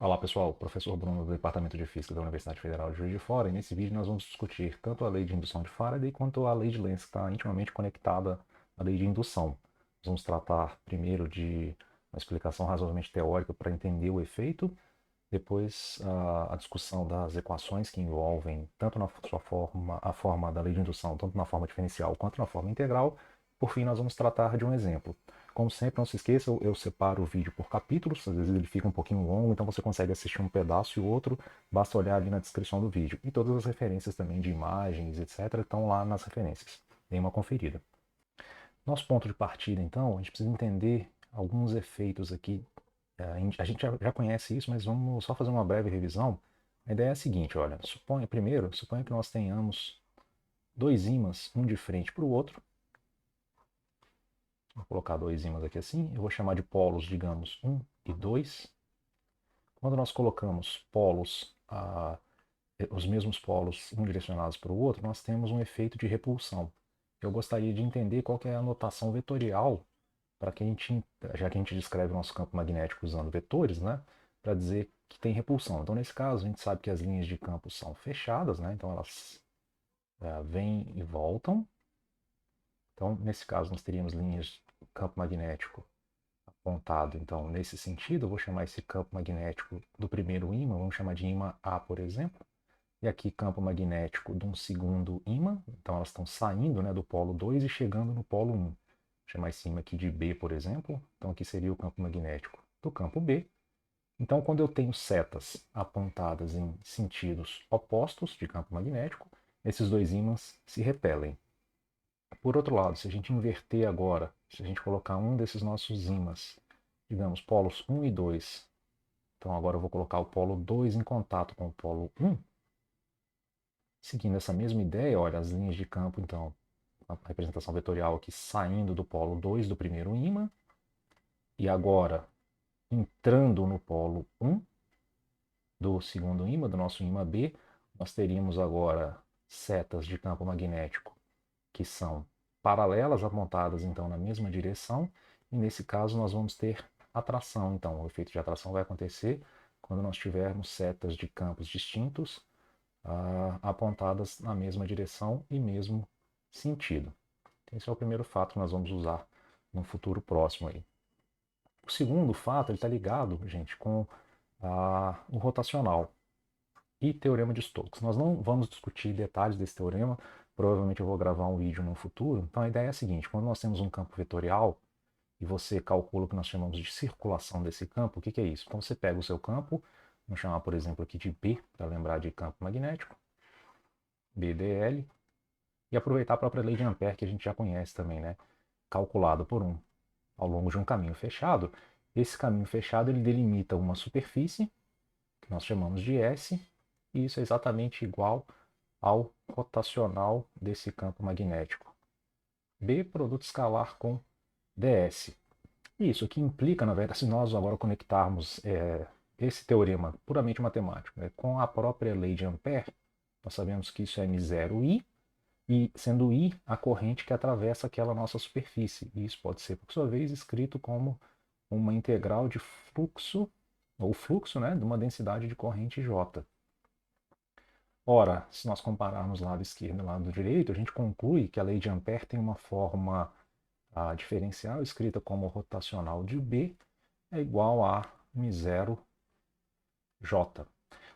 Olá pessoal, professor Bruno do Departamento de Física da Universidade Federal de Juiz de Fora, e nesse vídeo nós vamos discutir tanto a lei de indução de Faraday quanto a lei de Lenz, que está intimamente conectada à lei de indução. Nós vamos tratar primeiro de uma explicação razoavelmente teórica para entender o efeito, depois a discussão das equações que envolvem tanto na sua forma, a forma da lei de indução, tanto na forma diferencial quanto na forma integral. Por fim, nós vamos tratar de um exemplo. Como sempre, não se esqueça, eu separo o vídeo por capítulos, às vezes ele fica um pouquinho longo, então você consegue assistir um pedaço e o outro, basta olhar ali na descrição do vídeo. E todas as referências também de imagens, etc., estão lá nas referências. Dê uma conferida. Nosso ponto de partida, então, a gente precisa entender alguns efeitos aqui. A gente já conhece isso, mas vamos só fazer uma breve revisão. A ideia é a seguinte, olha, suponha que nós tenhamos dois ímãs, um de frente para o outro. Vou colocar dois ímãs aqui assim, eu vou chamar de polos, digamos, 1 e 2. Quando nós colocamos polos, os mesmos polos, um direcionados para o outro, nós temos um efeito de repulsão. Eu gostaria de entender qual que é a notação vetorial para que a gente, já que a gente descreve o nosso campo magnético usando vetores, né, para dizer que tem repulsão. Então, nesse caso, a gente sabe que as linhas de campo são fechadas, né, então elas vêm e voltam. Então, nesse caso, nós teríamos linhas de campo magnético apontado. Então, nesse sentido, eu vou chamar esse campo magnético do primeiro ímã, vamos chamar de ímã A, por exemplo. E aqui campo magnético de um segundo ímã, então elas estão saindo, né, do polo 2 e chegando no polo 1. Vou chamar esse ímã aqui de B, por exemplo. Então aqui seria o campo magnético do campo B. Então quando eu tenho setas apontadas em sentidos opostos de campo magnético, esses dois ímãs se repelem. Por outro lado, se a gente inverter agora, se a gente colocar um desses nossos ímãs, digamos, polos 1 e 2, então agora eu vou colocar o polo 2 em contato com o polo 1, seguindo essa mesma ideia, olha, as linhas de campo, então, a representação vetorial aqui saindo do polo 2 do primeiro ímã, e agora entrando no polo 1 do segundo ímã, do nosso ímã B, nós teríamos agora setas de campo magnético que são paralelas, apontadas então na mesma direção, e nesse caso nós vamos ter atração. Então, o efeito de atração vai acontecer quando nós tivermos setas de campos distintos apontadas na mesma direção e mesmo sentido. Esse é o primeiro fato que nós vamos usar no futuro próximo aí. O segundo fato está ligado, gente, com o rotacional e teorema de Stokes. Nós não vamos discutir detalhes desse teorema, provavelmente eu vou gravar um vídeo no futuro. Então a ideia é a seguinte, quando nós temos um campo vetorial e você calcula o que nós chamamos de circulação desse campo, o que é isso? Então você pega o seu campo, vamos chamar por exemplo aqui de B, para lembrar de campo magnético, BDL, e aproveitar a própria lei de Ampère que a gente já conhece também, né? Calculado por ao longo de um caminho fechado. Esse caminho fechado ele delimita uma superfície, que nós chamamos de S, e isso é exatamente igual ao rotacional desse campo magnético. B, produto escalar com ds. Isso que implica, na verdade, se nós agora conectarmos esse teorema puramente matemático, né, com a própria lei de Ampère, nós sabemos que isso é m0i, e sendo I a corrente que atravessa aquela nossa superfície. E isso pode ser, por sua vez, escrito como uma integral de fluxo, ou fluxo, né, de uma densidade de corrente J. Ora, se nós compararmos lado esquerdo e lado direito, a gente conclui que a lei de Ampère tem uma forma diferencial escrita como rotacional de B é igual a m0J.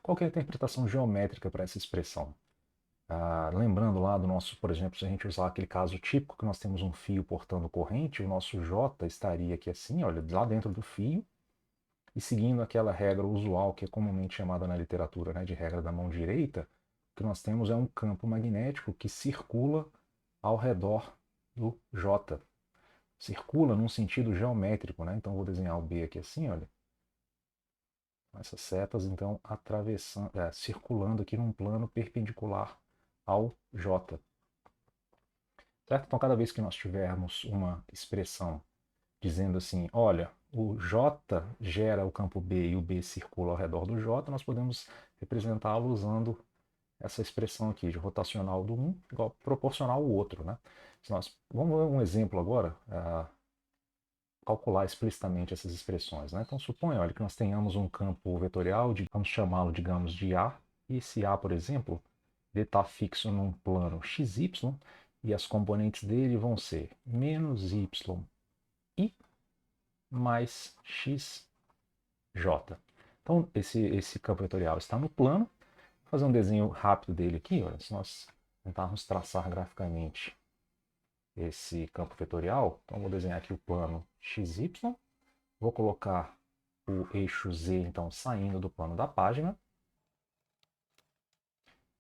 Qual que é a interpretação geométrica para essa expressão? Lembrando lá do nosso, por exemplo, se a gente usar aquele caso típico que nós temos um fio portando corrente, o nosso J estaria aqui assim, olha, lá dentro do fio, e seguindo aquela regra usual que é comumente chamada na literatura, né, de regra da mão direita, o que nós temos é um campo magnético que circula ao redor do J. Circula num sentido geométrico, né? Então vou desenhar o B aqui assim, olha. Essas setas então atravessando, circulando aqui num plano perpendicular ao J. Certo? Então, cada vez que nós tivermos uma expressão dizendo assim, olha, o J gera o campo B e o B circula ao redor do J, nós podemos representá-lo usando essa expressão aqui de rotacional do um igual proporcional ao outro. Né? Se nós, vamos ver um exemplo agora. calcular explicitamente essas expressões, né? Então, suponha, olha, que nós tenhamos um campo vetorial, vamos chamá-lo, digamos, de A, e esse A, por exemplo, ele está fixo num plano xy, e as componentes dele vão ser menos y mais xj. Então, esse campo vetorial está no plano. Vou fazer um desenho rápido dele aqui. Olha, se nós tentarmos traçar graficamente esse campo vetorial, então vou desenhar aqui o plano XY, vou colocar o eixo Z, então, saindo do plano da página.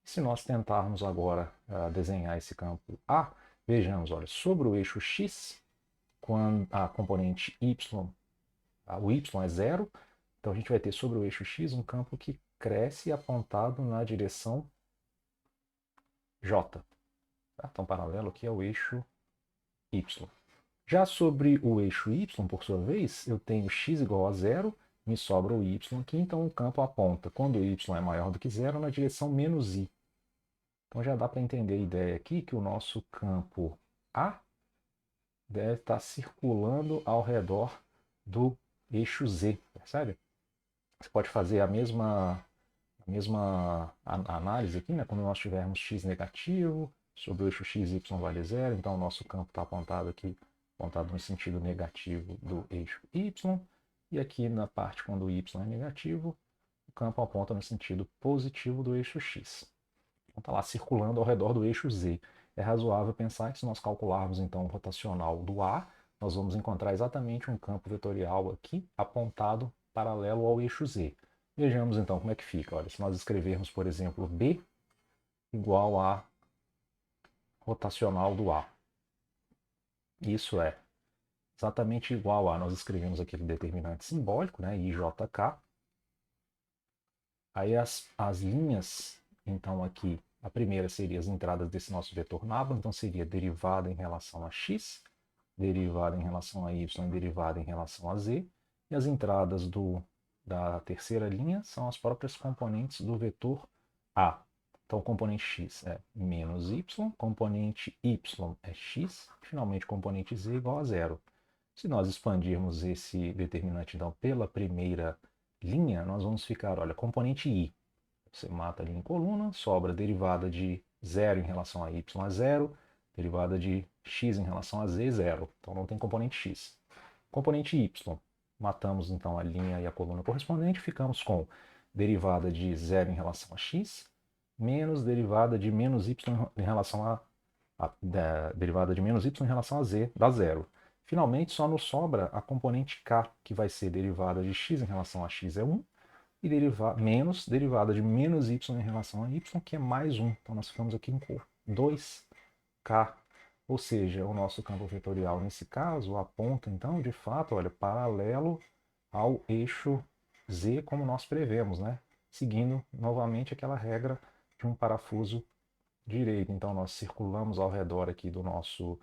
Se nós tentarmos agora desenhar esse campo A, vejamos, olha, sobre o eixo X, quando a componente Y, o Y é zero, então a gente vai ter sobre o eixo X um campo que cresce apontado na direção J. Tá? Então, paralelo aqui ao eixo Y. Já sobre o eixo Y, por sua vez, eu tenho x igual a zero, me sobra o y aqui, então o campo aponta, quando o y é maior do que zero, na direção menos i. Então já dá para entender a ideia aqui que o nosso campo A deve estar circulando ao redor do eixo Z, percebe? Você pode fazer a mesma análise aqui, né? Quando nós tivermos x negativo, sobre o eixo x, y vale zero, então o nosso campo está apontado aqui, apontado no sentido negativo do eixo y, e aqui na parte quando o y é negativo, o campo aponta no sentido positivo do eixo x. Então está lá circulando ao redor do eixo z. É razoável pensar que se nós calcularmos então o rotacional do A, nós vamos encontrar exatamente um campo vetorial aqui apontado paralelo ao eixo z. Vejamos então como é que fica. Olha, se nós escrevermos, por exemplo, B igual a rotacional do A. Isso é exatamente igual a, nós escrevemos aquele determinante simbólico, né, IJK. Aí as linhas, então aqui, a primeira seria as entradas desse nosso vetor nabla, então seria derivada em relação a x, derivada em relação a y e derivada em relação a z. E as entradas da terceira linha são as próprias componentes do vetor A. Então, o componente x é menos y, componente y é x, finalmente o componente z igual a zero. Se nós expandirmos esse determinante então, pela primeira linha, nós vamos ficar, olha, componente i. Você mata ali em coluna, sobra derivada de zero em relação a y a zero, derivada de x em relação a z, zero. Então não tem componente x. Componente y, matamos então a linha e a coluna correspondente, ficamos com derivada de zero em relação a x, menos derivada de menos y em relação derivada de menos y em relação a z, dá zero. Finalmente, só nos sobra a componente k, que vai ser derivada de x em relação a x é 1, e menos derivada de menos y em relação a y, que é mais 1. Então nós ficamos aqui com 2k, ou seja, o nosso campo vetorial nesse caso aponta então, de fato, olha, paralelo ao eixo z como nós prevemos, né? Seguindo novamente aquela regra de um parafuso direito. Então nós circulamos ao redor aqui do nosso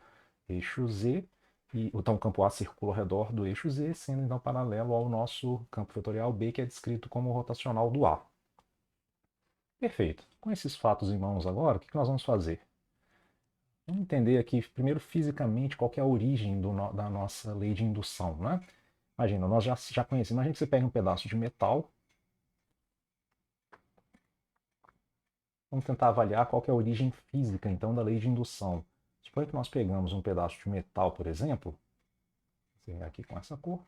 eixo z, e então o campo A circula ao redor do eixo z, sendo então paralelo ao nosso campo vetorial B, que é descrito como rotacional do A. Perfeito. Com esses fatos em mãos agora, o que nós vamos fazer? Vamos entender aqui, primeiro, fisicamente, qual que é a origem da nossa lei de indução, né? Imagina, nós já conhecemos, imagina que você pega um pedaço de metal. Vamos tentar avaliar qual que é a origem física, então, da lei de indução. Suponha que nós pegamos um pedaço de metal, por exemplo, vou desenhar aqui com essa cor,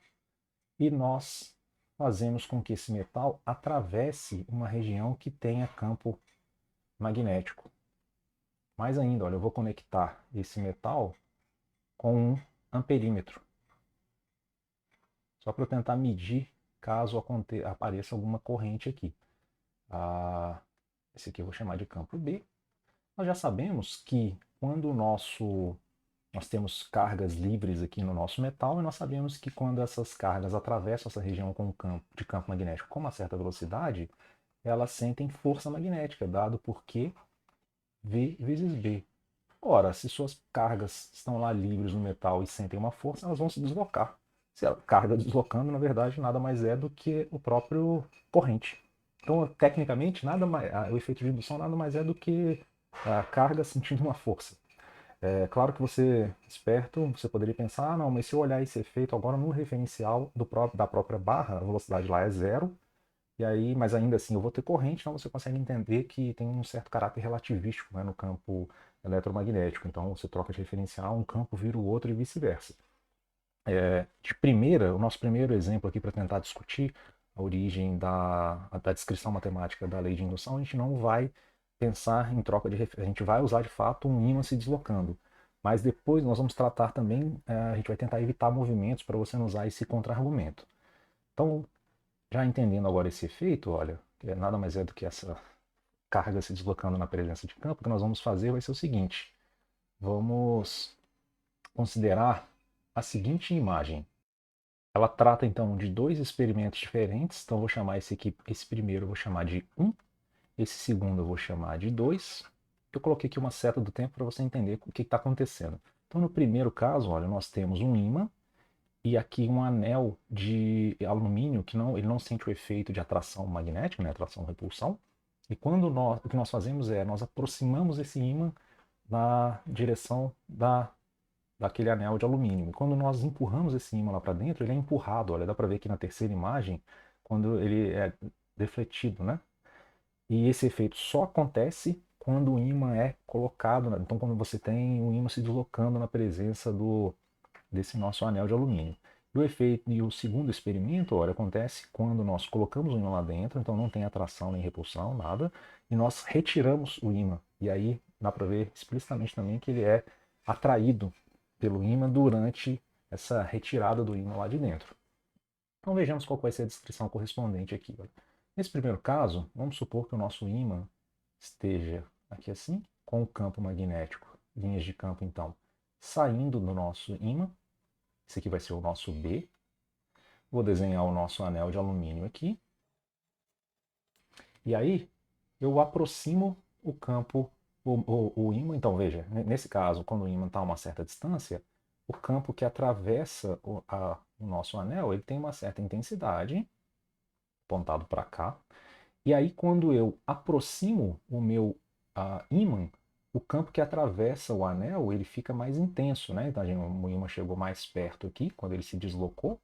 e nós fazemos com que esse metal atravesse uma região que tenha campo magnético. Mais ainda, olha, eu vou conectar esse metal com um amperímetro, só para eu tentar medir caso apareça alguma corrente aqui. Esse aqui eu vou chamar de campo B. Nós já sabemos que quando nós temos cargas livres aqui no nosso metal, e nós sabemos que quando essas cargas atravessam essa região de campo magnético com uma certa velocidade, elas sentem força magnética, dado por Q V vezes B. Ora, se suas cargas estão lá livres no metal e sentem uma força, elas vão se deslocar. Se a carga deslocando, na verdade, nada mais é do que o próprio corrente. Então, tecnicamente, o efeito de indução nada mais é do que a carga sentindo uma força. É claro que você, esperto, você poderia pensar, ah, não, mas se eu olhar esse efeito agora no referencial da própria barra, a velocidade lá é zero, e aí, mas ainda assim eu vou ter corrente, então você consegue entender que tem um certo caráter relativístico, né, no campo eletromagnético. Então você troca de referencial, um campo vira o outro e vice-versa. De primeira, o nosso primeiro exemplo aqui para tentar discutir a origem da descrição matemática da lei de indução, a gente não vai pensar em troca de referência, a gente vai usar de fato um ímã se deslocando. Mas depois nós vamos tratar também, a gente vai tentar evitar movimentos para você não usar esse contra-argumento. Então, já entendendo agora esse efeito, olha, que nada mais é do que essa carga se deslocando na presença de campo, o que nós vamos fazer vai ser o seguinte: vamos considerar a seguinte imagem. Ela trata então de dois experimentos diferentes, então eu vou chamar esse primeiro eu vou chamar de 1, esse segundo eu vou chamar de 2. Eu coloquei aqui uma seta do tempo para você entender o que está acontecendo. Então no primeiro caso, olha, nós temos um ímã e aqui um anel de alumínio que ele não sente o efeito de atração magnética, né, atração-repulsão. E o que nós fazemos é, nós aproximamos esse ímã na direção daquele anel de alumínio. E quando nós empurramos esse ímã lá para dentro, ele é empurrado. Olha, dá para ver aqui na terceira imagem, quando ele é defletido, né? E esse efeito só acontece quando o ímã é colocado, né? Então quando você tem o ímã se deslocando na presença desse nosso anel de alumínio. E o efeito, e o segundo experimento, olha, acontece quando nós colocamos o ímã lá dentro, então não tem atração nem repulsão, nada, e nós retiramos o ímã. E aí dá para ver explicitamente também que ele é atraído pelo ímã durante essa retirada do ímã lá de dentro. Então vejamos qual vai ser a descrição correspondente aqui. Olha. Nesse primeiro caso, vamos supor que o nosso ímã esteja aqui assim, com o campo magnético, linhas de campo então, saindo do nosso ímã. Esse aqui vai ser o nosso B. Vou desenhar o nosso anel de alumínio aqui. E aí eu aproximo o campo, o ímã. Então veja, nesse caso, quando o ímã está a uma certa distância, o campo que atravessa o nosso anel, ele tem uma certa intensidade, apontado para cá. E aí quando eu aproximo o meu ímã, o campo que atravessa o anel, ele fica mais intenso, né? Então o ímã chegou mais perto aqui, quando ele se deslocou.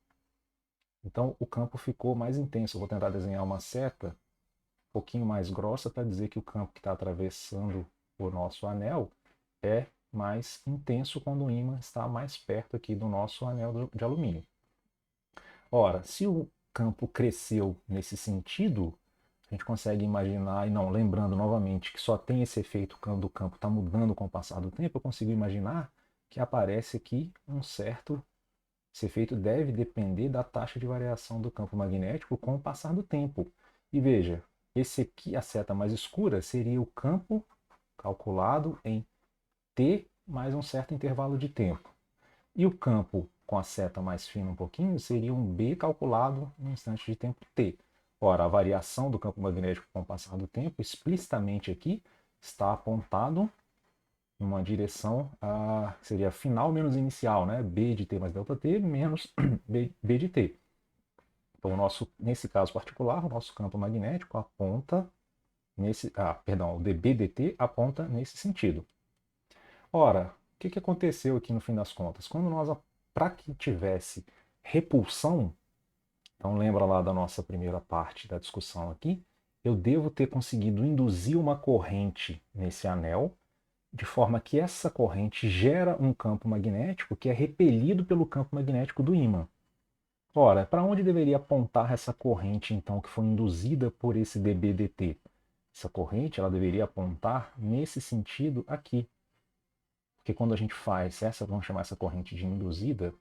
Então o campo ficou mais intenso. Eu vou tentar desenhar uma seta um pouquinho mais grossa para dizer que o campo que está atravessando o nosso anel é mais intenso quando o ímã está mais perto aqui do nosso anel de alumínio. Ora, se o campo cresceu nesse sentido, a gente consegue imaginar, e não, lembrando novamente que só tem esse efeito quando o campo está mudando com o passar do tempo, eu consigo imaginar que aparece aqui esse efeito deve depender da taxa de variação do campo magnético com o passar do tempo. E veja, esse aqui, a seta mais escura, seria o campo calculado em t mais um certo intervalo de tempo. E o campo com a seta mais fina um pouquinho seria um b calculado em um instante de tempo t. Ora, a variação do campo magnético com o passar do tempo, explicitamente aqui, está apontado numa direção seria final menos inicial, né? B de t mais delta t menos B de t. Então, nesse caso particular, o nosso campo magnético aponta o dB dt aponta nesse sentido. Ora, o que aconteceu aqui no fim das contas? Para que tivesse repulsão, então lembra lá da nossa primeira parte da discussão aqui, eu devo ter conseguido induzir uma corrente nesse anel, de forma que essa corrente gera um campo magnético que é repelido pelo campo magnético do ímã. Ora, para onde deveria apontar essa corrente, então, que foi induzida por esse dB/dt? Essa corrente ela deveria apontar nesse sentido aqui. Porque quando a gente faz vamos chamar essa corrente de induzida,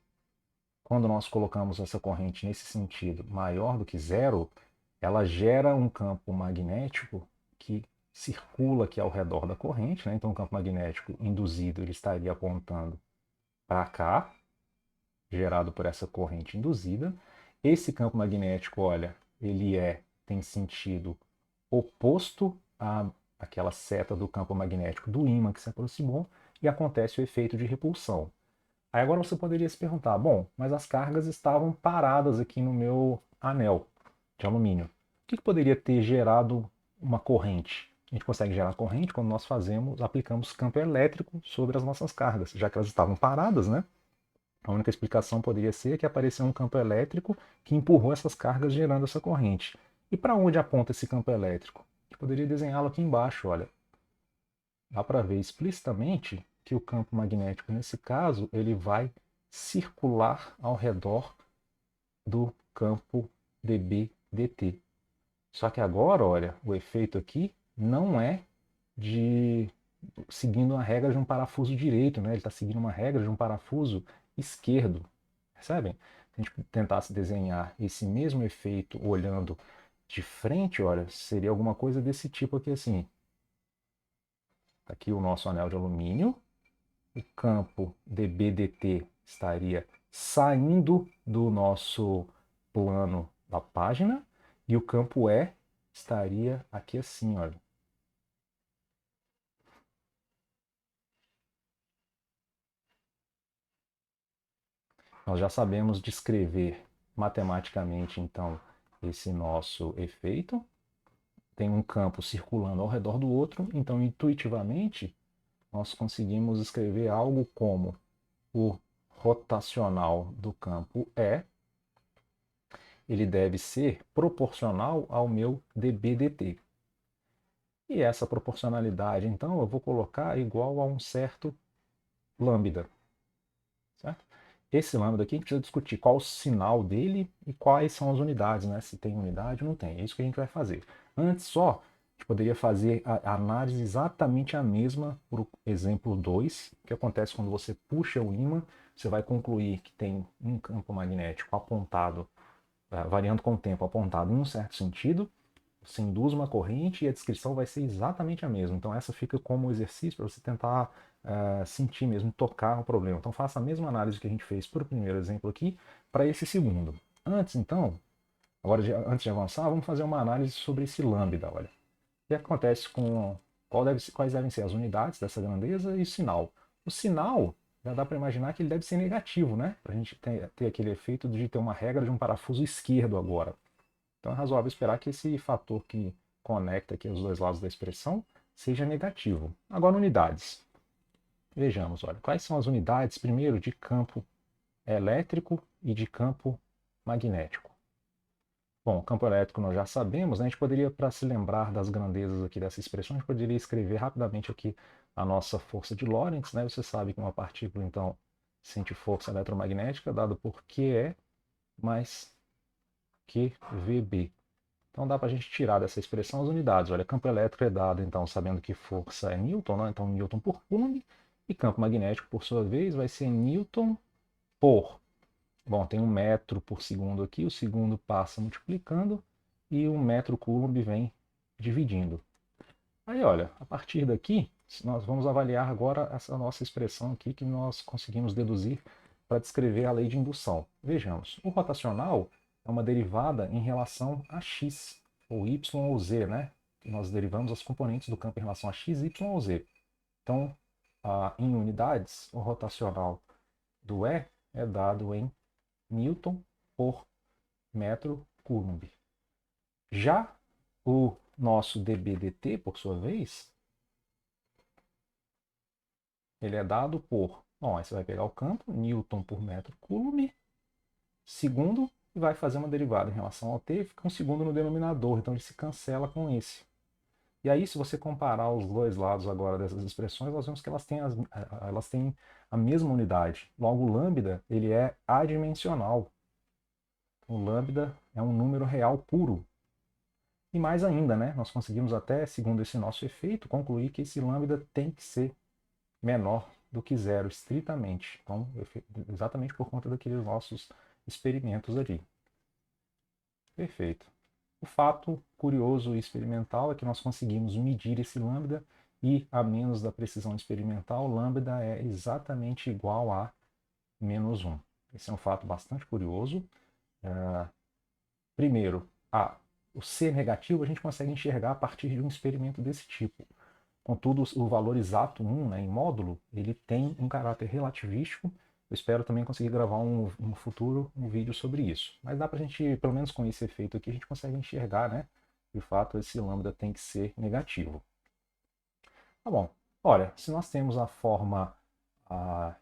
quando nós colocamos essa corrente nesse sentido maior do que zero, ela gera um campo magnético que circula aqui ao redor da corrente, né? Então o campo magnético induzido ele estaria apontando para cá, gerado por essa corrente induzida. Esse campo magnético, olha, ele tem sentido oposto àquela seta do campo magnético do ímã que se aproximou e acontece o efeito de repulsão. Aí agora você poderia se perguntar, bom, mas as cargas estavam paradas aqui no meu anel de alumínio. O que poderia ter gerado uma corrente? A gente consegue gerar corrente quando nós aplicamos campo elétrico sobre as nossas cargas, já que elas estavam paradas, né? A única explicação poderia ser que apareceu um campo elétrico que empurrou essas cargas gerando essa corrente. E para onde aponta esse campo elétrico? A gente poderia desenhá-lo aqui embaixo, olha. Dá para ver explicitamente que o campo magnético, nesse caso, ele vai circular ao redor do campo dB/dt. Só que agora, olha, o efeito aqui não é de seguindo uma regra de um parafuso direito, né? Ele está seguindo uma regra de um parafuso esquerdo. Percebem? Se a gente tentasse desenhar esse mesmo efeito olhando de frente, olha, seria alguma coisa desse tipo aqui assim. Tá aqui o nosso anel de alumínio, o campo dB/dt estaria saindo do nosso plano da página e o campo E estaria aqui assim, olha. Nós já sabemos descrever matematicamente, então, esse nosso efeito. Tem um campo circulando ao redor do outro, então, intuitivamente, nós conseguimos escrever algo como o rotacional do campo E, ele deve ser proporcional ao meu dB/dt. E essa proporcionalidade, então, eu vou colocar igual a um certo lambda. Certo? Esse lambda aqui a gente precisa discutir qual o sinal dele e quais são as unidades, né? Se tem unidade ou não tem. É isso que a gente vai fazer. Antes só, a gente poderia fazer a análise exatamente a mesma para o exemplo 2, que acontece quando você puxa o ímã, você vai concluir que tem um campo magnético apontado, variando com o tempo, apontado em um certo sentido, você induz uma corrente e a descrição vai ser exatamente a mesma. Então essa fica como exercício para você tentar sentir mesmo, tocar o problema. Então faça a mesma análise que a gente fez para o primeiro exemplo aqui, para esse segundo. Antes, então, antes de avançar, vamos fazer uma análise sobre esse lambda. Olha. O que acontece com quais devem ser as unidades dessa grandeza e o sinal. O sinal, já dá para imaginar que ele deve ser negativo, né? Para a gente ter aquele efeito de ter uma regra de um parafuso esquerdo agora. Então é razoável esperar que esse fator que conecta aqui os dois lados da expressão seja negativo. Agora, unidades. Vejamos, olha, quais são as unidades, primeiro, de campo elétrico e de campo magnético. Bom, campo elétrico nós já sabemos, né? A gente poderia, para se lembrar das grandezas aqui dessa expressão, a gente poderia escrever rapidamente aqui a nossa força de Lorentz, né? Você sabe que uma partícula, então, sente força eletromagnética dado por QE mais QVB. Então dá para a gente tirar dessa expressão as unidades. Olha, campo elétrico é dado, então, sabendo que força é Newton, né? Então Newton por Coulomb, e campo magnético, por sua vez, vai ser Newton por... Bom, tem um metro por segundo aqui, o segundo passa multiplicando, e o metro Coulomb vem dividindo. Aí, olha, a partir daqui, nós vamos avaliar agora essa nossa expressão aqui que nós conseguimos deduzir para descrever a lei de indução. Vejamos, o rotacional é uma derivada em relação a x, ou y ou z, né? Nós derivamos as componentes do campo em relação a x, y ou z. Então, em unidades, o rotacional do E é dado em Newton por metro Coulomb. Já o nosso dB/dt, por sua vez, ele é dado por... Bom, aí você vai pegar o campo, Newton por metro Coulomb, segundo, e vai fazer uma derivada em relação ao t, fica um segundo no denominador, então ele se cancela com esse. E aí, se você comparar os dois lados agora dessas expressões, nós vemos que elas têm a mesma unidade. Logo, o lambda ele é adimensional. O lambda é um número real puro. E mais ainda, né, nós conseguimos até, segundo esse nosso efeito, concluir que esse lambda tem que ser menor do que zero, estritamente. Então, exatamente por conta daqueles nossos experimentos ali. Perfeito. O fato curioso e experimental é que nós conseguimos medir esse lambda e, a menos da precisão experimental, lambda é exatamente igual a menos 1. Esse é um fato bastante curioso. Primeiro, o C negativo a gente consegue enxergar a partir de um experimento desse tipo. Contudo, o valor exato 1, né, em módulo, ele tem um caráter relativístico. Eu espero também conseguir gravar no futuro um vídeo sobre isso. Mas dá para a gente, pelo menos com esse efeito aqui, a gente consegue enxergar, né? De fato, esse lambda tem que ser negativo. Tá bom. Olha, se nós temos a forma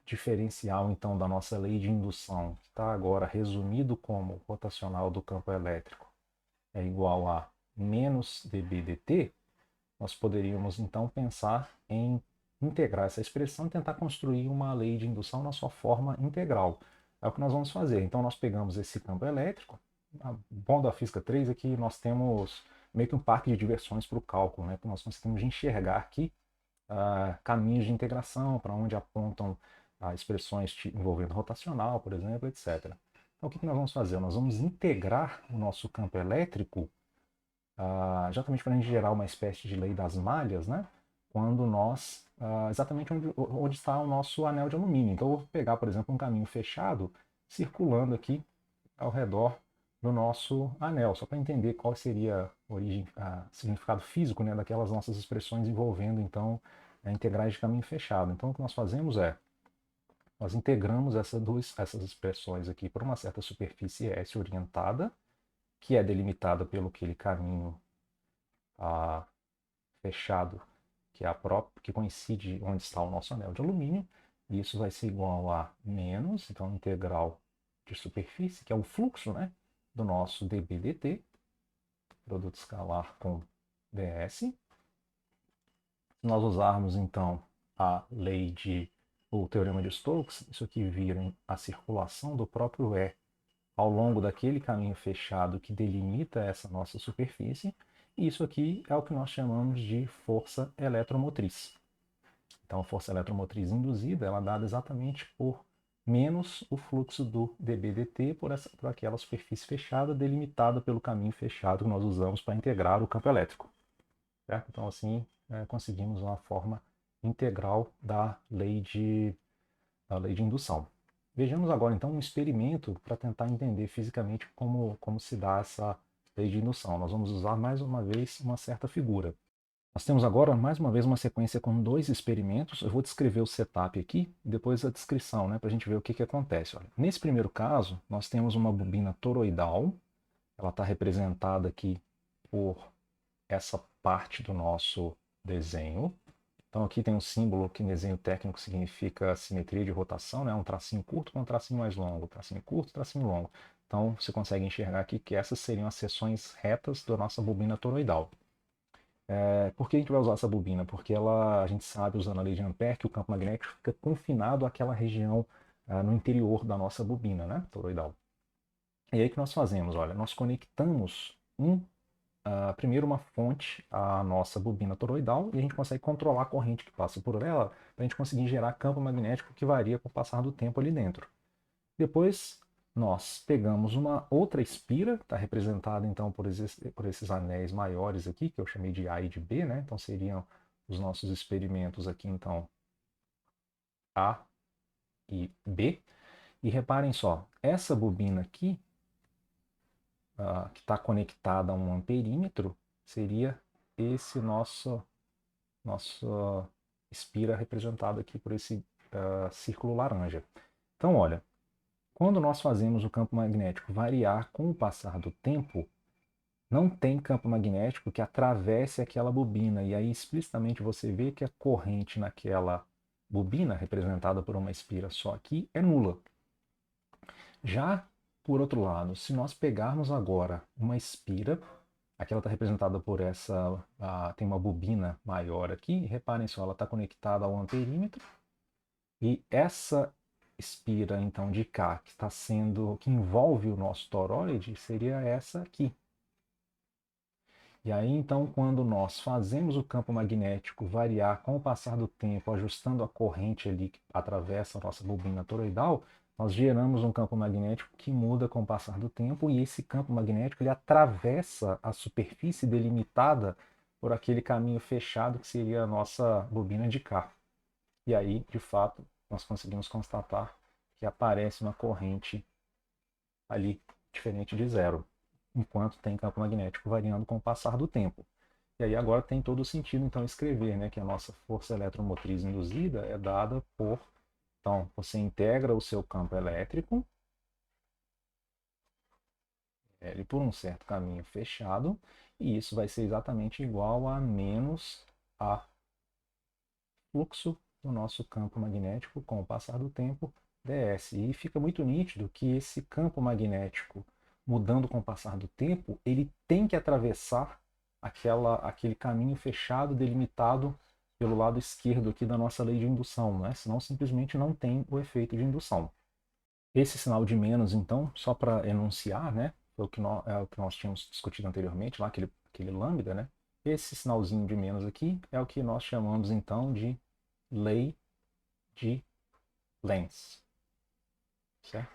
diferencial, então, da nossa lei de indução, que está agora resumido como rotacional do campo elétrico, é igual a menos dB dt, nós poderíamos, então, pensar em integrar essa expressão e tentar construir uma lei de indução na sua forma integral. É o que nós vamos fazer. Então, nós pegamos esse campo elétrico. O bom da física 3 é que nós temos meio que um parque de diversões para o cálculo, né? Nós conseguimos enxergar aqui caminhos de integração para onde apontam expressões envolvendo rotacional, por exemplo, etc. Então, o que nós vamos fazer? Nós vamos integrar o nosso campo elétrico, exatamente para a gente gerar uma espécie de lei das malhas, né? Quando nós, exatamente onde está o nosso anel de alumínio. Então, eu vou pegar, por exemplo, um caminho fechado, circulando aqui ao redor do nosso anel, só para entender qual seria o significado físico, né, daquelas nossas expressões envolvendo, então, integrais de caminho fechado. Então, o que nós fazemos é, nós integramos essas expressões aqui para uma certa superfície S orientada, que é delimitada pelo aquele caminho fechado, que é que coincide onde está o nosso anel de alumínio, e isso vai ser igual a menos, então, integral de superfície, que é o fluxo, né, do nosso dB dt, produto escalar com ds. Se nós usarmos, então, o teorema de Stokes, isso aqui vira a circulação do próprio E ao longo daquele caminho fechado que delimita essa nossa superfície, e isso aqui é o que nós chamamos de força eletromotriz. Então, a força eletromotriz induzida ela é dada exatamente por menos o fluxo do dB dt por aquela superfície fechada delimitada pelo caminho fechado que nós usamos para integrar o campo elétrico. Certo? Então, assim, conseguimos uma forma integral da lei de indução. Vejamos agora, então, um experimento para tentar entender fisicamente como se dá essa lei de indução. Nós vamos usar, mais uma vez, uma certa figura. Nós temos agora, mais uma vez, uma sequência com dois experimentos. Eu vou descrever o setup aqui e depois a descrição, né, para a gente ver o que acontece. Olha, nesse primeiro caso, nós temos uma bobina toroidal. Ela está representada aqui por essa parte do nosso desenho. Então aqui tem um símbolo que em desenho técnico significa simetria de rotação, né? Um tracinho curto com um tracinho mais longo, tracinho curto, tracinho longo. Então você consegue enxergar aqui que essas seriam as seções retas da nossa bobina toroidal. Por que a gente vai usar essa bobina? Porque a gente sabe, usando a lei de Ampère, que o campo magnético fica confinado àquela região no interior da nossa bobina, né, toroidal. E aí o que nós fazemos? Olha, nós conectamos primeiro uma fonte à nossa bobina toroidal e a gente consegue controlar a corrente que passa por ela para a gente conseguir gerar campo magnético que varia com o passar do tempo ali dentro. Depois nós pegamos uma outra espira, está representada então por esses anéis maiores aqui, que eu chamei de A e de B, né? Então seriam os nossos experimentos aqui, então, A e B. E reparem só, essa bobina aqui, que está conectada a um amperímetro, seria esse nossa espira representada aqui por esse círculo laranja. Então, olha, quando nós fazemos o campo magnético variar com o passar do tempo, não tem campo magnético que atravesse aquela bobina. E aí, explicitamente, você vê que a corrente naquela bobina, representada por uma espira só aqui, é nula. Já, por outro lado, se nós pegarmos agora uma espira, aqui ela está representada por tem uma bobina maior aqui, e reparem só, ela está conectada ao amperímetro, e essa espira, então, de cá, que envolve o nosso toroide, seria essa aqui. E aí, então, quando nós fazemos o campo magnético variar com o passar do tempo, ajustando a corrente ali que atravessa a nossa bobina toroidal, nós geramos um campo magnético que muda com o passar do tempo, e esse campo magnético ele atravessa a superfície delimitada por aquele caminho fechado que seria a nossa bobina de cá. E aí, de fato, nós conseguimos constatar que aparece uma corrente ali diferente de zero, enquanto tem campo magnético variando com o passar do tempo. E aí agora tem todo o sentido, então, escrever, né, que a nossa força eletromotriz induzida é dada por... Então, você integra o seu campo elétrico ele por um certo caminho fechado, e isso vai ser exatamente igual a menos A fluxo do nosso campo magnético com o passar do tempo, ds. E fica muito nítido que esse campo magnético, mudando com o passar do tempo, ele tem que atravessar aquele caminho fechado, delimitado pelo lado esquerdo aqui da nossa lei de indução, né? Senão simplesmente não tem o efeito de indução. Esse sinal de menos, então, só para enunciar, né? É o que nós tínhamos discutido anteriormente, lá aquele lambda, né? Esse sinalzinho de menos aqui é o que nós chamamos então de lei de Lenz, certo?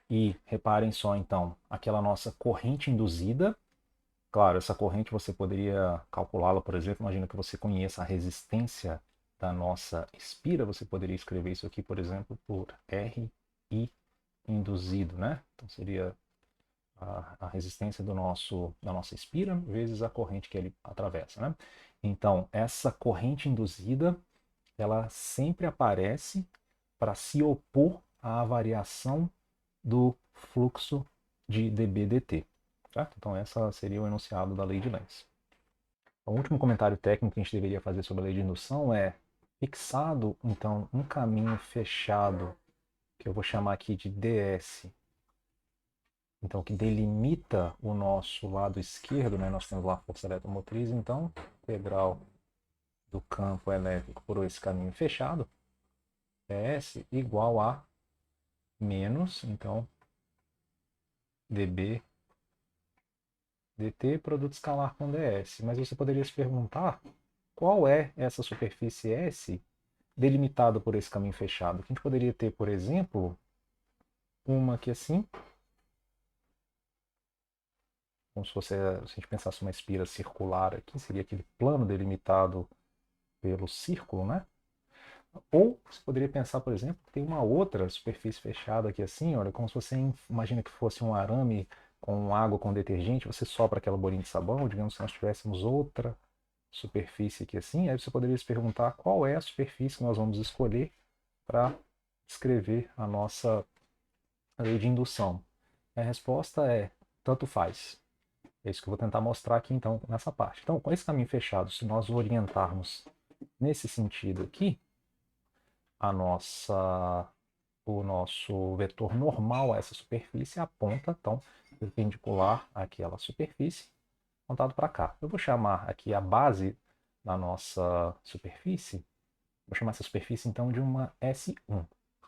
E reparem só então, aquela nossa corrente induzida, claro, essa corrente você poderia calculá-la, por exemplo, imagina que você conheça a resistência da nossa espira, você poderia escrever isso aqui, por exemplo, por RI induzido, né? Então seria a resistência da nossa espira vezes a corrente que ele atravessa, né? Então, essa corrente induzida, ela sempre aparece para se opor à variação do fluxo de dB/dt. Certo? Então, essa seria o enunciado da lei de Lenz. O último comentário técnico que a gente deveria fazer sobre a lei de indução é fixado, então, um caminho fechado, que eu vou chamar aqui de ds, então, que delimita o nosso lado esquerdo, né? Nós temos lá a força eletromotriz, então, integral do campo elétrico por esse caminho fechado, ds igual a menos, então, dB dt produto escalar com ds. Mas você poderia se perguntar qual é essa superfície S delimitada por esse caminho fechado. A gente poderia ter, por exemplo, uma aqui assim, como se fosse, se a gente pensasse uma espira circular aqui, seria aquele plano delimitado pelo círculo, né? Ou você poderia pensar, por exemplo, que tem uma outra superfície fechada aqui assim, olha, como se você imagina que fosse um arame com água com detergente, você sopra aquela bolinha de sabão, digamos que nós tivéssemos outra superfície aqui assim, aí você poderia se perguntar qual é a superfície que nós vamos escolher para descrever a nossa lei de indução. A resposta é tanto faz. É isso que eu vou tentar mostrar aqui então nessa parte. Então, com esse caminho fechado, se nós orientarmos nesse sentido aqui, o nosso vetor normal a essa superfície aponta, então, perpendicular àquela superfície, apontado para cá. Eu vou chamar aqui a base da nossa superfície, vou chamar essa superfície então de uma S1.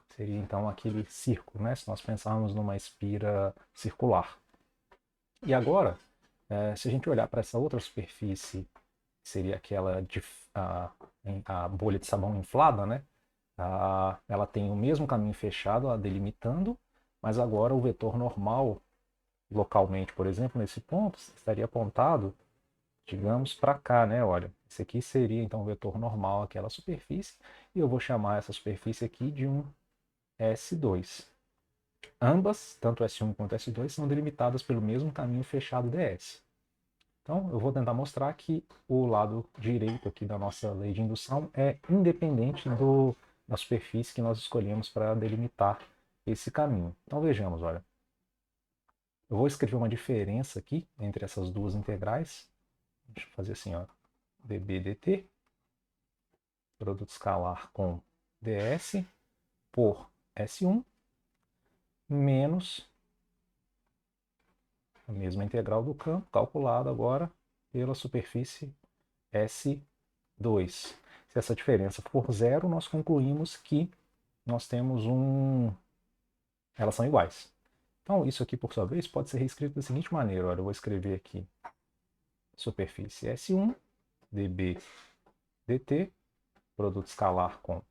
Seria então aquele círculo, né? Se nós pensarmos numa espira circular. E agora, se a gente olhar para essa outra superfície, que seria aquela de a bolha de sabão inflada, né? Ela tem o mesmo caminho fechado, a delimitando, mas agora o vetor normal, localmente, por exemplo, nesse ponto, estaria apontado, digamos, para cá, né? Olha, esse aqui seria então o vetor normal, aquela superfície, e eu vou chamar essa superfície aqui de um S2. Ambas, tanto S1 quanto S2, são delimitadas pelo mesmo caminho fechado ds. Então, eu vou tentar mostrar que o lado direito aqui da nossa lei de indução é independente da superfície que nós escolhemos para delimitar esse caminho. Então, vejamos, olha. Eu vou escrever uma diferença aqui entre essas duas integrais. Deixa eu fazer assim, ó. dB dt, produto escalar com ds, por S1, menos a mesma integral do campo, calculada agora pela superfície S2. Se essa diferença for zero, nós concluímos que nós temos elas são iguais. Então, isso aqui, por sua vez, pode ser reescrito da seguinte maneira. Olha, eu vou escrever aqui superfície S1, dB dt, produto escalar com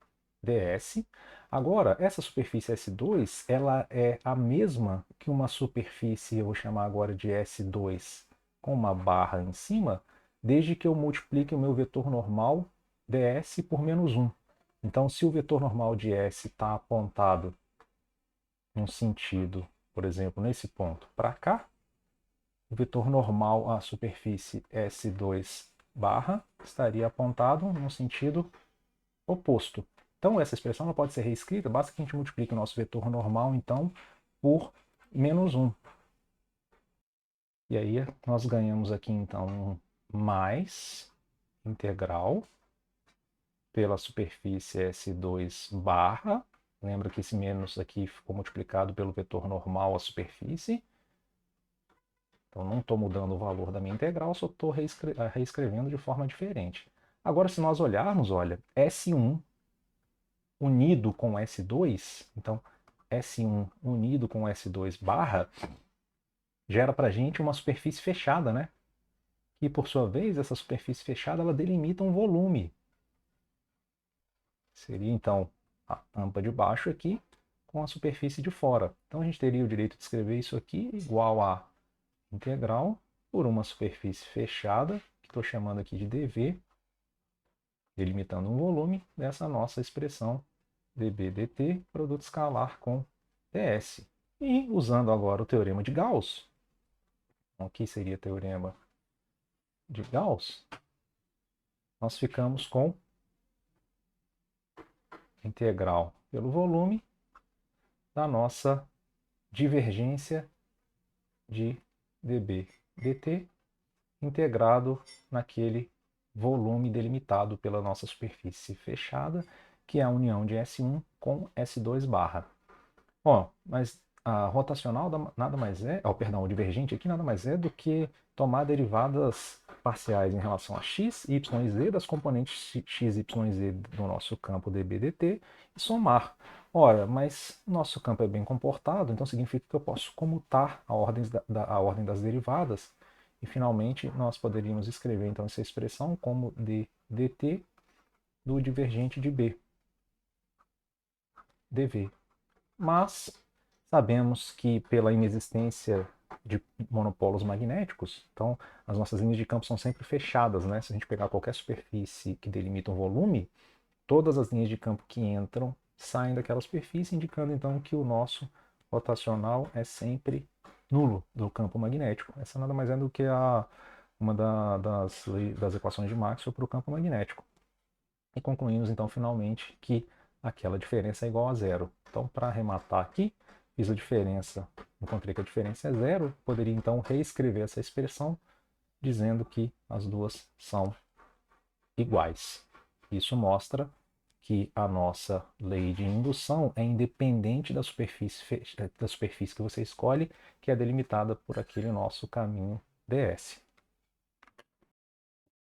ds. Agora, essa superfície S2, ela é a mesma que uma superfície, eu vou chamar agora de S2, com uma barra em cima, desde que eu multiplique o meu vetor normal ds por menos 1. Então, se o vetor normal de S está apontado num sentido, por exemplo, nesse ponto para cá, o vetor normal à superfície S2 barra estaria apontado no sentido oposto. Então, essa expressão não pode ser reescrita, basta que a gente multiplique o nosso vetor normal, então, por menos 1. E aí nós ganhamos aqui, então, mais integral pela superfície S2 barra. Lembra que esse menos aqui ficou multiplicado pelo vetor normal à superfície. Então não estou mudando o valor da minha integral, só estou reescrevendo de forma diferente. Agora, se nós olharmos, olha, S1 unido com S2, então S1 unido com S2 barra, gera para a gente uma superfície fechada, né? E, por sua vez, essa superfície fechada ela delimita um volume. Seria, então, a tampa de baixo aqui com a superfície de fora. Então, a gente teria o direito de escrever isso aqui igual a integral por uma superfície fechada, que estou chamando aqui de dV, delimitando um volume, dessa nossa expressão dB dt, produto escalar com ds. E, usando agora o teorema de Gauss, aqui seria o teorema de Gauss, nós ficamos com integral pelo volume da nossa divergência de dB dt integrado naquele volume delimitado pela nossa superfície fechada, que é a união de S1 com S2 barra. Ó, mas a rotacional nada mais é, perdão, o divergente aqui nada mais é do que tomar derivadas parciais em relação a x, y e z das componentes x, y e z do nosso campo dB dt e somar. Ora, mas nosso campo é bem comportado, então significa que eu posso comutar a ordem das derivadas e finalmente nós poderíamos escrever então essa expressão como d dt do divergente de b dv. Mas sabemos que pela inexistência de monopolos magnéticos, então as nossas linhas de campo são sempre fechadas, né? Se a gente pegar qualquer superfície que delimita um volume, todas as linhas de campo que entram saem daquela superfície, indicando então que o nosso rotacional é sempre nulo do campo magnético. Essa nada mais é do que uma das equações de Maxwell para o campo magnético. E concluímos então finalmente que aquela diferença é igual a zero. Então, para arrematar aqui, fiz a diferença, encontrei que a diferença é zero, poderia então reescrever essa expressão dizendo que as duas são iguais. Isso mostra que a nossa lei de indução é independente da superfície que você escolhe, que é delimitada por aquele nosso caminho ds.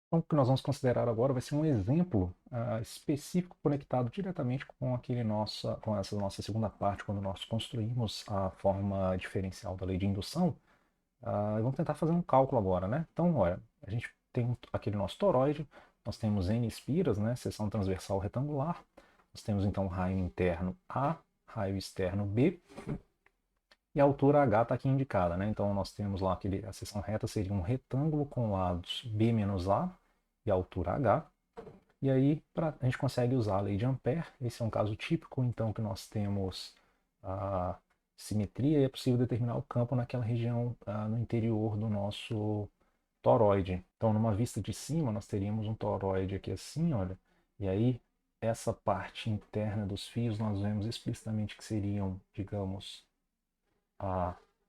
Então, o que nós vamos considerar agora vai ser um exemplo específico conectado diretamente com essa nossa segunda parte, quando nós construímos a forma diferencial da lei de indução. Vamos tentar fazer um cálculo agora, né? Então, olha, a gente tem aquele nosso toroide, nós temos N espiras, né? Seção transversal retangular, nós temos então raio interno A, raio externo B, e a altura H está aqui indicada, né? Então nós temos lá a seção reta seria um retângulo com lados B menos A e a altura H. E aí a gente consegue usar a lei de Ampère. Esse é um caso típico, então, que nós temos a simetria e é possível determinar o campo naquela região no interior do nosso toroide. Então, numa vista de cima, nós teríamos um toroide aqui assim, olha, e aí essa parte interna dos fios nós vemos explicitamente que seriam, digamos,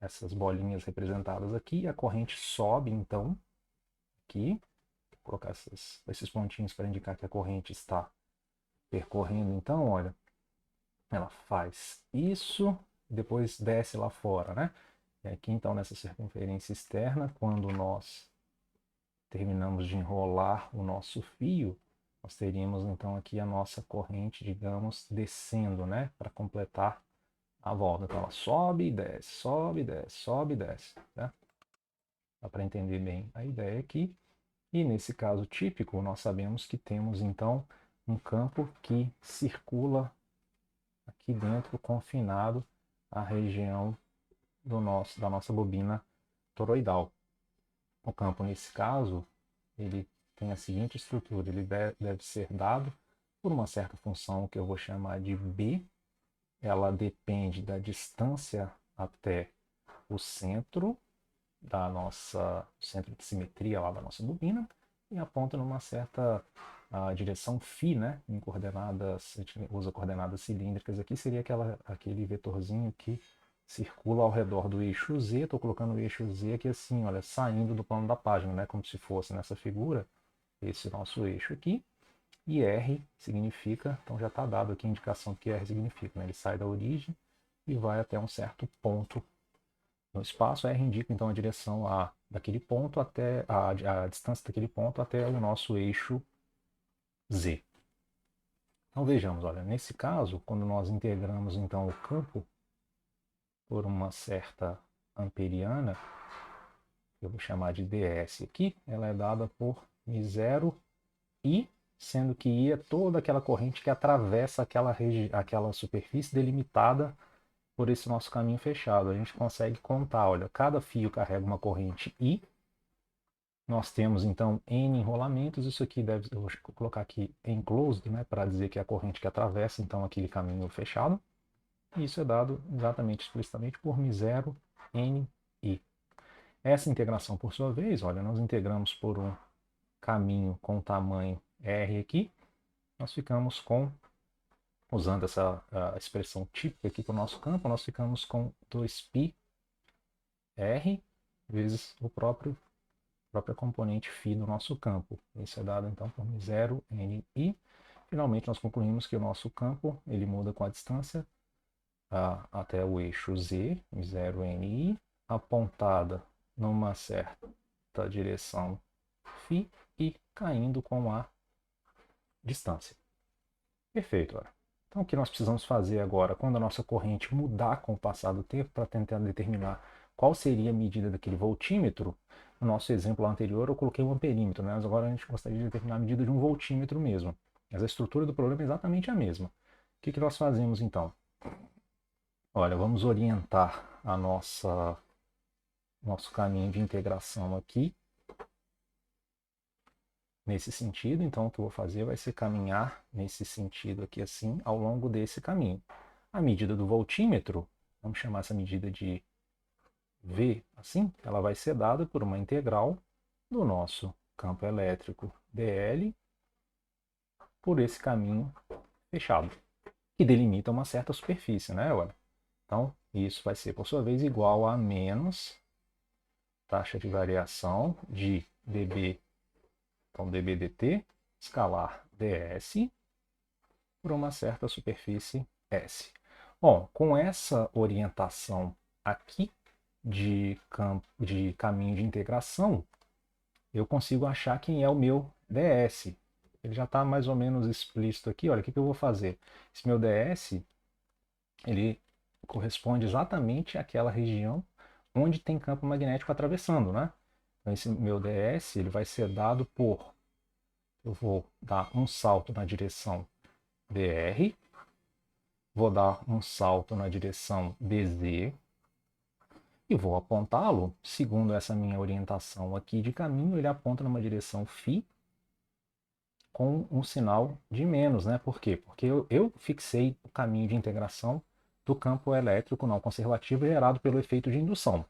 essas bolinhas representadas aqui, a corrente sobe então aqui, vou colocar esses pontinhos para indicar que a corrente está percorrendo, então, olha, ela faz isso, depois desce lá fora, né? E aqui então nessa circunferência externa, quando nós terminamos de enrolar o nosso fio, nós teríamos então aqui a nossa corrente, digamos, descendo, né? Para completar a volta. Então ela sobe e desce, sobe e desce, sobe e desce. Né? Dá para entender bem a ideia aqui. E nesse caso típico, nós sabemos que temos então um campo que circula aqui dentro, confinado à região da nossa bobina toroidal. O campo, nesse caso, ele tem a seguinte estrutura, ele deve ser dado por uma certa função que eu vou chamar de B. Ela depende da distância até o centro centro de simetria lá da nossa bobina e aponta numa certa direção φ, né? Em coordenadas, a gente usa coordenadas cilíndricas aqui, seria aquele vetorzinho que circula ao redor do eixo Z. Estou colocando o eixo Z aqui assim, olha, saindo do plano da página, né? Como se fosse nessa figura, esse nosso eixo aqui. E R significa, então já está dado aqui a indicação do que R significa, né? Ele sai da origem e vai até um certo ponto no espaço. R indica então a direção daquele ponto até a distância daquele ponto até o nosso eixo Z. Então vejamos, olha, nesse caso, quando nós integramos então o campo por uma certa amperiana, eu vou chamar de ds aqui, ela é dada por μ0 I, sendo que I é toda aquela corrente que atravessa aquela superfície delimitada por esse nosso caminho fechado. A gente consegue contar, olha, cada fio carrega uma corrente I. Nós temos então N enrolamentos, isso aqui eu vou colocar aqui enclosed, né, para dizer que é a corrente que atravessa então aquele caminho fechado. E isso é dado exatamente, explicitamente por μ0 N I. Essa integração, por sua vez, olha, nós integramos por um caminho com tamanho R aqui, nós ficamos com, usando essa expressão típica aqui para o nosso campo, nós ficamos com 2πr vezes a própria componente φ do nosso campo. Isso é dado então por μ0 Ni. Finalmente nós concluímos que o nosso campo ele muda com a distância até o eixo Z, μ0 Ni, apontada numa certa direção φ e caindo com a distância. Perfeito. Olha. Então o que nós precisamos fazer agora, quando a nossa corrente mudar com o passar do tempo, para tentar determinar qual seria a medida daquele voltímetro, no nosso exemplo anterior eu coloquei um amperímetro, né? Mas agora a gente gostaria de determinar a medida de um voltímetro mesmo. Mas a estrutura do problema é exatamente a mesma. O que nós fazemos então? Olha, vamos orientar nosso caminho de integração aqui nesse sentido. Então o que eu vou fazer vai ser caminhar nesse sentido aqui assim ao longo desse caminho. A medida do voltímetro, vamos chamar essa medida de V, assim, ela vai ser dada por uma integral do nosso campo elétrico dl por esse caminho fechado, que delimita uma certa superfície, né, olha? Então, isso vai ser, por sua vez, igual a menos taxa de variação de dB, então dB dt, escalar ds, por uma certa superfície S. Bom, com essa orientação aqui de caminho de integração, eu consigo achar quem é o meu ds. Ele já está mais ou menos explícito aqui. Olha, o que eu vou fazer? Esse meu ds, ele corresponde exatamente àquela região onde tem campo magnético atravessando, né? Então, esse meu ds ele vai ser dado por... Eu vou dar um salto na direção dr, vou dar um salto na direção dz e vou apontá-lo, segundo essa minha orientação aqui de caminho, ele aponta numa direção φ com um sinal de menos, né? Por quê? Porque eu fixei o caminho de integração do campo elétrico não conservativo gerado pelo efeito de indução.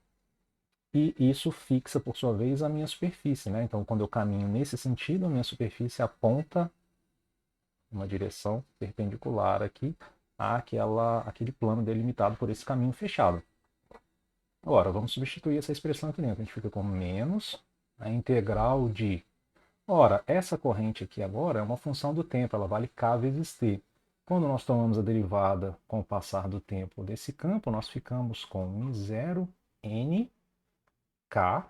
E isso fixa, por sua vez, a minha superfície, né? Então, quando eu caminho nesse sentido, a minha superfície aponta uma direção perpendicular aqui àquele plano delimitado por esse caminho fechado. Agora, vamos substituir essa expressão aqui dentro. A gente fica com menos a integral de... Ora, essa corrente aqui agora é uma função do tempo, ela vale k vezes t. Quando nós tomamos a derivada com o passar do tempo desse campo, nós ficamos com μ0 n k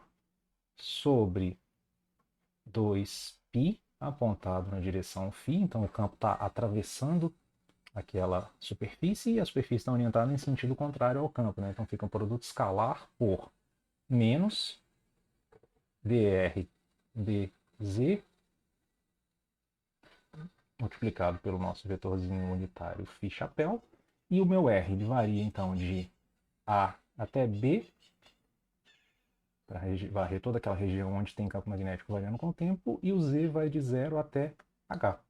sobre 2π apontado na direção φ. Então o campo está atravessando aquela superfície e a superfície está orientada em sentido contrário ao campo, né? Então fica um produto escalar por menos dr dz multiplicado pelo nosso vetorzinho unitário φ chapéu, e o meu R ele varia então de A até B, para varrer toda aquela região onde tem campo magnético variando com o tempo, e o Z vai de 0 até H.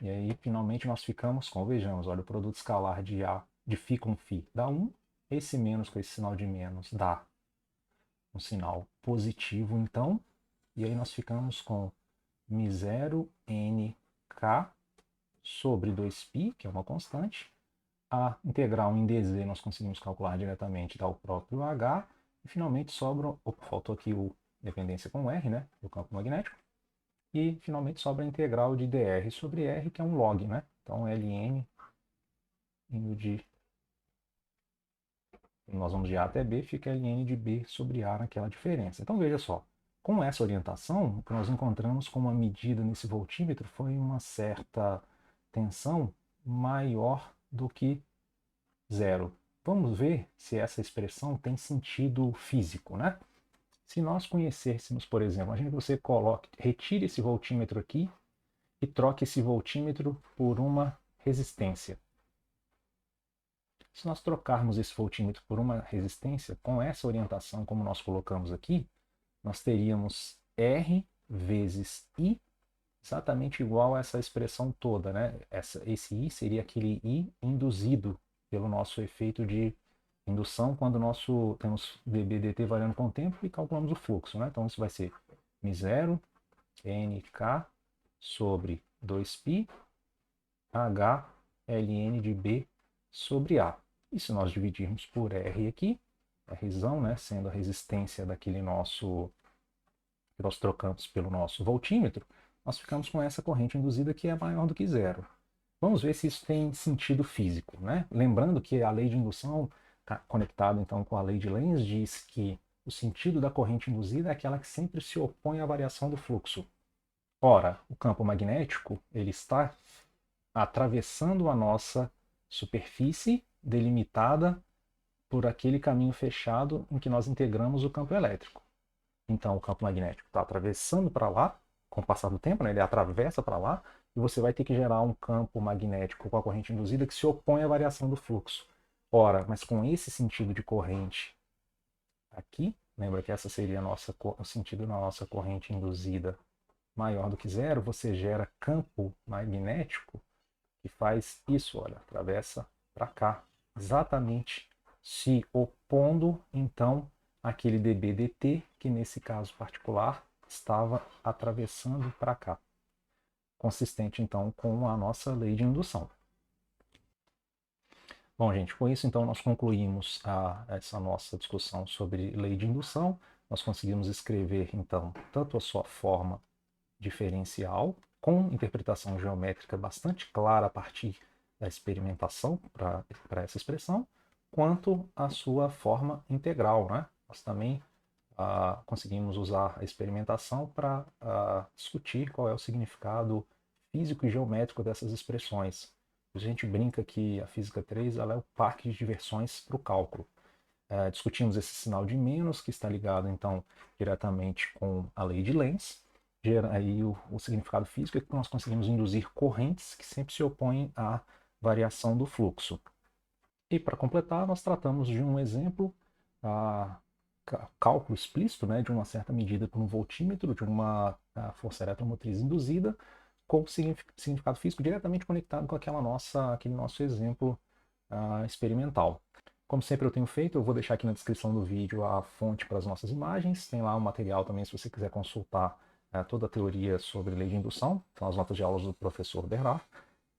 E aí, finalmente, nós ficamos com, vejamos, olha, o produto escalar de A, de φ com φ dá 1, esse menos com esse sinal de menos dá um sinal positivo, então, e aí nós ficamos com μ0 nk sobre 2π, que é uma constante. A integral em dz nós conseguimos calcular diretamente, dá o próprio h. E finalmente sobra... Opa, faltou aqui o dependência com R, né? Do campo magnético. E, finalmente, sobra a integral de dr sobre r, que é um log, né? Então, ln indo de... Nós vamos de A até B, fica ln de B sobre A naquela diferença. Então, veja só. Com essa orientação, o que nós encontramos como a medida nesse voltímetro foi uma certa tensão maior do que zero. Vamos ver se essa expressão tem sentido físico, né? Se nós conhecêssemos, por exemplo, imagine que você retire esse voltímetro aqui e troque esse voltímetro por uma resistência. Se nós trocarmos esse voltímetro por uma resistência, com essa orientação, como nós colocamos aqui, nós teríamos R vezes I exatamente igual a essa expressão toda, né? Esse I seria aquele I induzido pelo nosso efeito de indução quando temos dB dt variando com o tempo e calculamos o fluxo, né? Então isso vai ser μ0 nk sobre 2π h ln de B sobre A. E se nós dividirmos por R aqui, Rzão, né, sendo a resistência daquele nosso que nós trocamos pelo nosso voltímetro, nós ficamos com essa corrente induzida que é maior do que zero. Vamos ver se isso tem sentido físico, né? Lembrando que a lei de indução, conectada então com a lei de Lenz, diz que o sentido da corrente induzida é aquela que sempre se opõe à variação do fluxo. Ora, o campo magnético ele está atravessando a nossa superfície delimitada por aquele caminho fechado em que nós integramos o campo elétrico. Então, o campo magnético está atravessando para lá, com o passar do tempo, né, ele atravessa para lá, e você vai ter que gerar um campo magnético com a corrente induzida que se opõe à variação do fluxo. Ora, mas com esse sentido de corrente aqui, lembra que essa seria o sentido da nossa corrente induzida maior do que zero, você gera campo magnético que faz isso, olha, atravessa para cá, exatamente se opondo, então, àquele dB dt, que nesse caso particular estava atravessando para cá. Consistente, então, com a nossa lei de indução. Bom, gente, com isso, então, nós concluímos essa nossa discussão sobre lei de indução. Nós conseguimos escrever, então, tanto a sua forma diferencial, com interpretação geométrica bastante clara a partir da experimentação para essa expressão, quanto a sua forma integral, né? Nós também conseguimos usar a experimentação para discutir qual é o significado físico e geométrico dessas expressões. A gente brinca que a Física 3 ela é o parque de diversões para o cálculo. Discutimos esse sinal de menos, que está ligado, então, diretamente com a lei de Lenz. Aí o significado físico é que nós conseguimos induzir correntes que sempre se opõem à variação do fluxo. E para completar, nós tratamos de um exemplo, cálculo explícito, né, de uma certa medida por um voltímetro de uma força eletromotriz induzida, com significado físico diretamente conectado com aquele nosso exemplo experimental. Como sempre eu tenho feito, eu vou deixar aqui na descrição do vídeo a fonte para as nossas imagens. Tem lá um material também se você quiser consultar toda a teoria sobre lei de indução. São as notas de aulas do professor Bernard.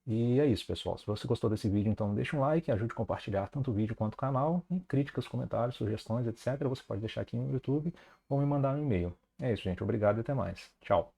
E é isso, pessoal. Se você gostou desse vídeo, então deixa um like, ajude a compartilhar tanto o vídeo quanto o canal. E críticas, comentários, sugestões, etc. Você pode deixar aqui no YouTube ou me mandar um e-mail. É isso, gente. Obrigado e até mais. Tchau.